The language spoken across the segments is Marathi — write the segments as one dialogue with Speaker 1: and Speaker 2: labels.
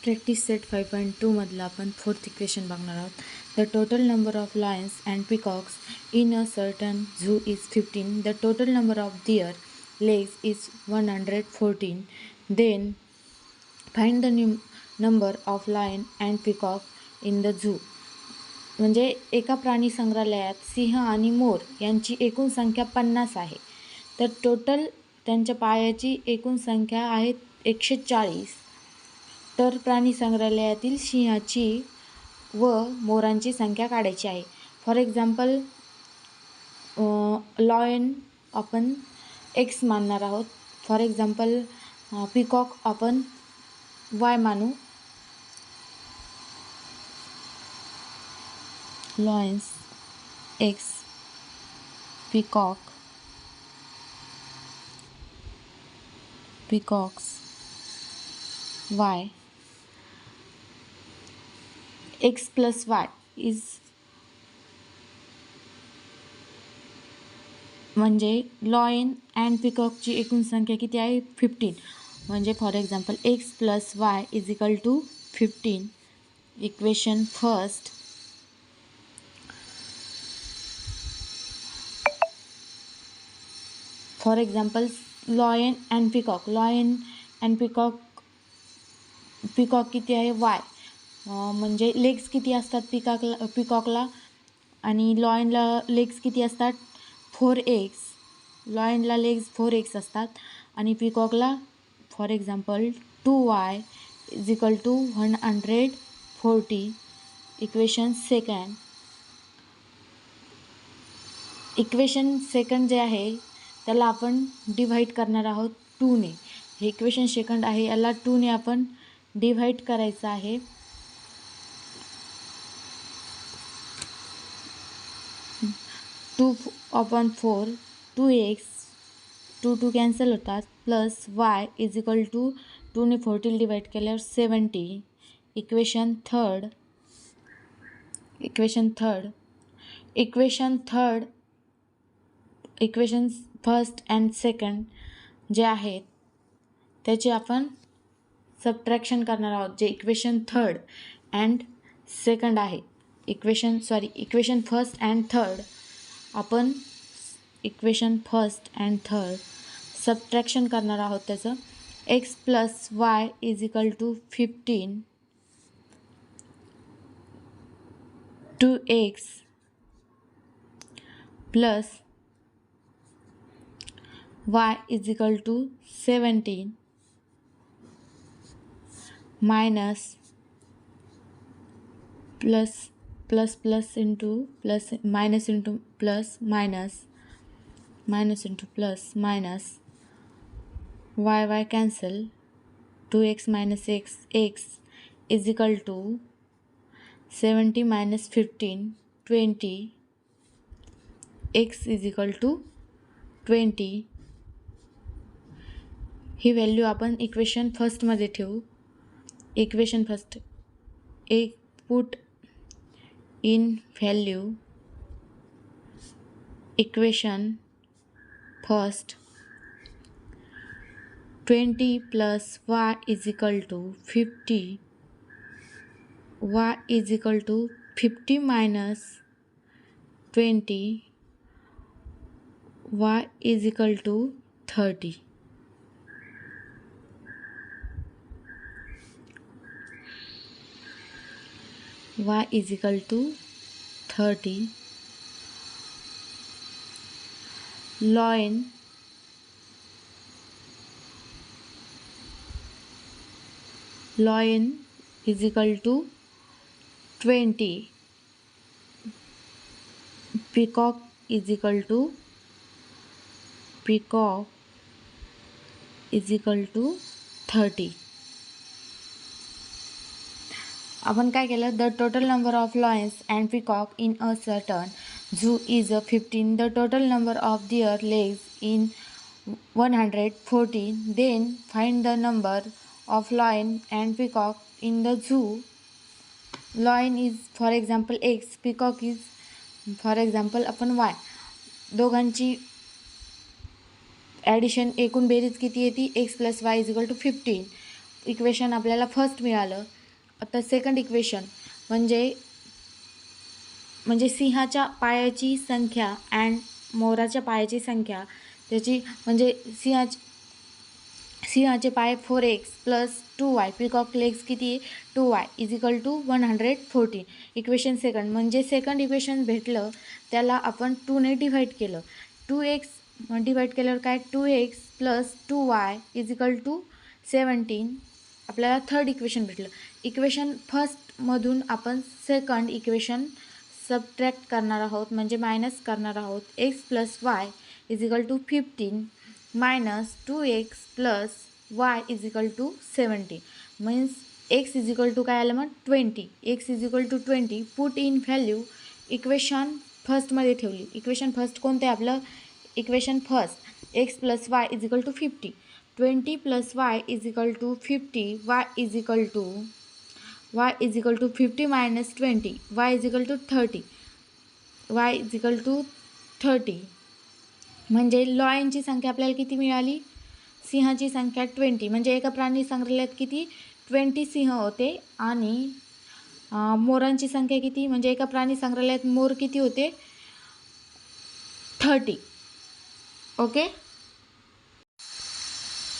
Speaker 1: प्रॅक्टिस सेट 5.2 मधला आपण फोर्थ इक्वेशन बघणार आहोत. The total number of lions and peacocks in a certain zoo is 15. The total number of their legs is 114. Then find the number of lion and peacock in the zoo. म्हणजे एका प्राणी संग्रहालयात सिंह आणि मोर यांची एकूण संख्या 50 आहे. तर टोटल त्यांच्या पायाची एकूण संख्या आहे 140. तर प्राणी संग्रहालयातील सिंहाची व मोरांची संख्या काढायची आहे. फॉर एक्झाम्पल लॉयन आपण एक्स मानणार आहोत. फॉर एक्झाम्पल पिकॉक आपण वाय मानू. Lions x, peacocks y. X plus y is म्हणजे लॉयन अँड पिकॉकची एकूण संख्या किती आहे 15. म्हणजे for example x plus y is equal to 15. Equation first. For example lion and peacock किती आहे वाय. म्हणजे लेग्स किती असतात पिकॉकला आणि लॉयनला लेग्स किती असतात 4x. लॉयनला लेग्स 4x असतात आणि पिकॉकला for example 2y is equal to 140. Equation second जे आहे त्याला आपण डिव्हाइड करणार आहोत 2ने. हे इक्वेशन सेकंड आहे, याला 2ने आपण डिव्हाइड करायचं आहे. 2/4 2x 2 कॅन्सल होतात plus y is equal to 2ने 40 डिवाइड केल्यावर 70. इक्वेशन फर्स्ट अँड सेकंड जे आहेत त्याचे आपण सबट्रॅक्शन करणार आहोत. जे इक्वेशन थर्ड अँड सेकंड आहे इक्वेशन फर्स्ट अँड थर्ड आपण equation first and third subtraction करणार आहोत. त्याचं x plus y is equal to 15 2x plus y is equal to 17 minus plus into plus minus into plus minus into plus minus y cancel 2x minus x is equal to 70 minus 15 20 x is equal to 20. ही व्हॅल्यू आपण इक्वेशन फर्स्टमध्ये ठेवू. Equation first put in value equation first 20 plus y is equal to 50. y is equal to 50 minus 20 y is equal to 30. y is equal to 30. Ln is equal to 20. Peacock is equal to 30. आपण काय केलं, the total number of lions and peacock in a certain zoo is 15. The total number of their legs in 114. Then find the number of lion and peacock in the zoo. Lion is for example x, peacock is for example आपण वाय. दोघांची ॲडिशन एकूण बेरीज किती येते x plus y is equal to 15. Equation आपल्याला फर्स्ट मिळालं. आता सेकंड इक्वेशन म्हणजे सिंहाच्या पायाची संख्या अँड मोराच्या पायाची संख्या, त्याची म्हणजे सिंहाचे पाय 4x + 2y, पिकॉक लेग्स किती आहे 2y = 114. इक्वेशन सेकंड म्हणजे सेकंड इक्वेशन भेटलं त्याला आपण 2ने डिवाईड केलं. 2x डिवाईड केल्यावर काय 2x + 2y = 17. आपल्याला थर्ड इक्वेशन भेटलं. इक्वेशन फर्स्टमधून आपण सेकंड इक्वेशन सबट्रॅक्ट करणार आहोत म्हणजे मायनस करणार आहोत. x + y = 15 minus 2x plus y = 17 means x = काय आलं मग 20. x = 20 put in value equation फर्स्टमध्ये ठेवली. इक्वेशन फर्स्ट कोणते आपलं equation first x + y = 50. 20 + y = 50. y = 50 minus 20. y = 30. y = 30 म्हणजे लॉयनची संख्या आपल्याला किती मिळाली. सिंहाची संख्या 20 म्हणजे एका प्राणी संग्रहालयात किती 20 सिंह होते. आणि मोरांची संख्या किती म्हणजे एका प्राणी संग्रहालयात मोर किती होते 30. ओके.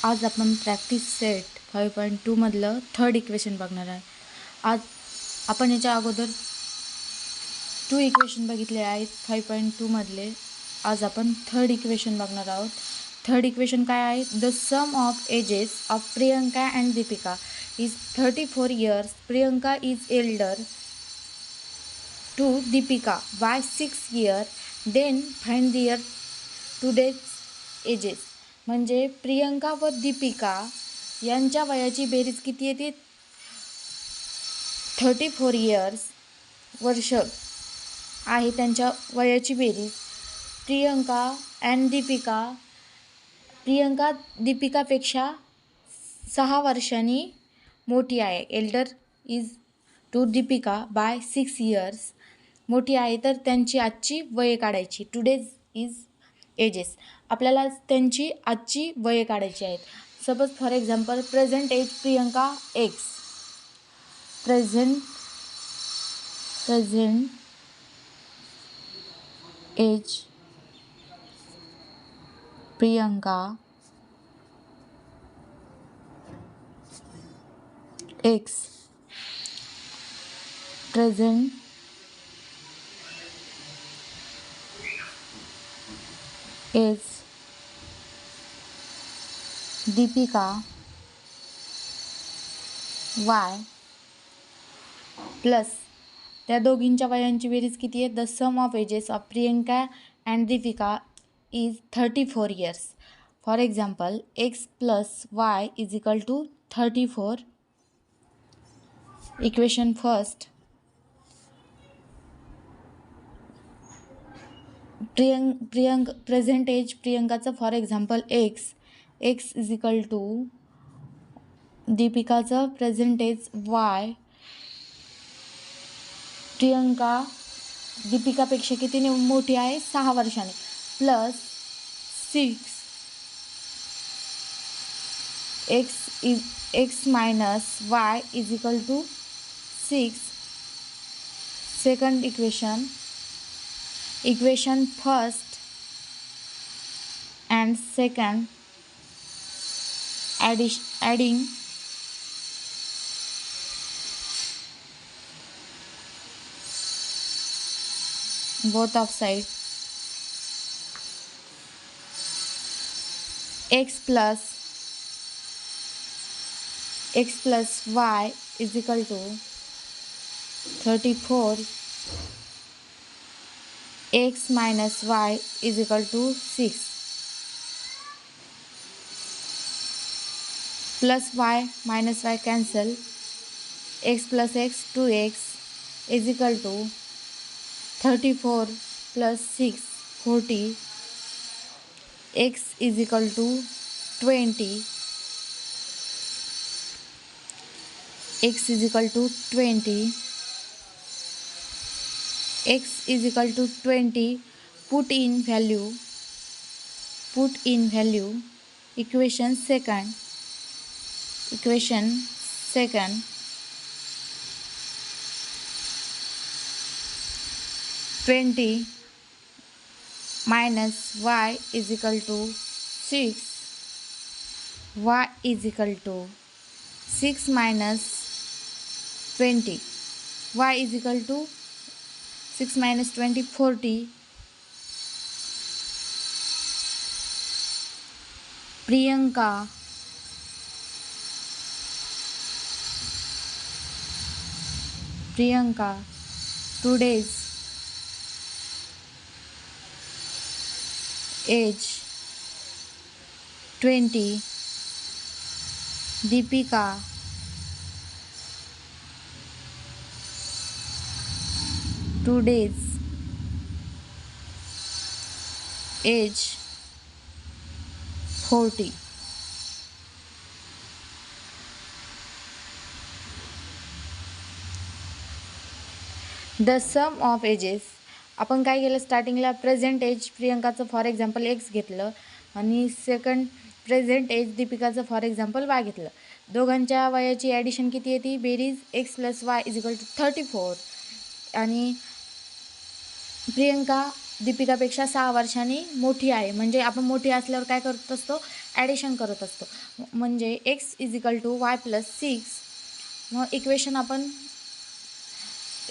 Speaker 1: आज आपण प्रॅक्टिस सेट 5.2 मधलं थर्ड इक्वेशन बघणार आहे. आज आपण याच्या अगोदर 2 इक्वेशन बघितले आहेत 5.2 मधले. आज आपण थर्ड इक्वेशन बघणार आहोत. थर्ड इक्वेशन काय आहे. The sum of ages of Priyanka and Deepika is 34 years. Priyanka is elder to Deepika by 6 years. Then find their today's ages. म्हणजे प्रियंका व दीपिका यांच्या वयाची बेरीज किती येते 34 years वर्ष आहे त्यांच्या वयाची बेरीज. प्रियंका दीपिकापेक्षा 6 वर्षांनी मोठी आहे. Elder is to Deepika by 6 years मोठी आहे. तर त्यांची आजची वये काढायची. Today's is ages. आपल्याला त्यांची आजची वये काढायची आहेत. Suppose for example present age Priyanka x. Present age Priyanka x. Present age Deepika y plus त्या दोघींच्या वयांची बेरीज किती आहे. The sum of ages of Priyanka and Deepika is 34 years. For example x + y = 34. Equation first present age प्रियंकाचं फॉर एक्झाम्पल x = दीपिकाचं प्रेझेंट एज y. प्रियंका दीपिकापेक्षा किती मोठी आहे 6 वर्षांनी plus 6 x minus y = 6. Second equation first and second adding both of side. x plus y = 34. x minus y = 6. plus y minus y cancel. x plus x 2x = 34 plus 6 40. x = 20. x = 20. x = 20. Put in value. Equation second. Equation second, 20 minus y is equal to 6. Y is equal to 6 minus 20. Y is equal to 6 minus 20, 40. Priyanka today's age 20. Deepika today's age 40. The sum of ages. आपण काय केलं, स्टार्टिंगला प्रेझेंट एज प्रियंकाचं फॉर एक्झाम्पल एक्स घेतलं आणि सेकंड प्रेझेंट एज दीपिकाचं फॉर एक्झाम्पल वाय घेतलं. दोघांच्या वयाची ॲडिशन किती येते, बेरीज x plus y is equal to 34. आणि प्रियंका दीपिकापेक्षा 6 वर्षांनी मोठी आहे. म्हणजे आपण मोठी असल्यावर काय करत असतो, ॲडिशन करत असतो. म्हणजे x is equal to y plus 6. मग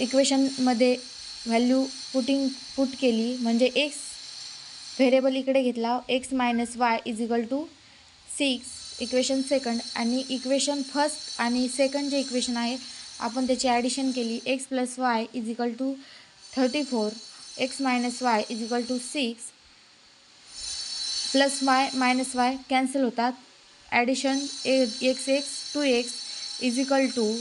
Speaker 1: इक्वेशनमध्ये व्हॅल्यू पुट केली म्हणजे एक्स व्हेरिएबल इकडे घेतला, x minus y is equal to 6 equation second. आणि इक्वेशन फर्स्ट आणि सेकंड जे इक्वेशन आहे आपण त्याची ॲडिशन केली, x plus y is equal to 34, x minus y is equal to 6, plus y minus y cancel होतात, addition x 2x is equal to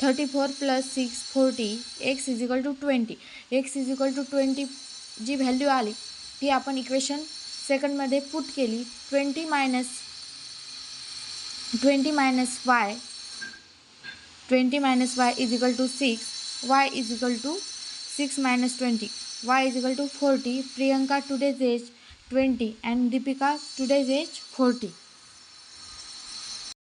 Speaker 1: 34 plus 6 40, x is equal to 20. X is equal to 20 जी व्हॅल्यू आली ती आपण इक्वेशन सेकंडमध्ये पुट केली. 20 minus y is equal to 6, y is equal to 6 minus 20, y is equal to 40. Priyanka today's age 20 and Deepika today's age 40.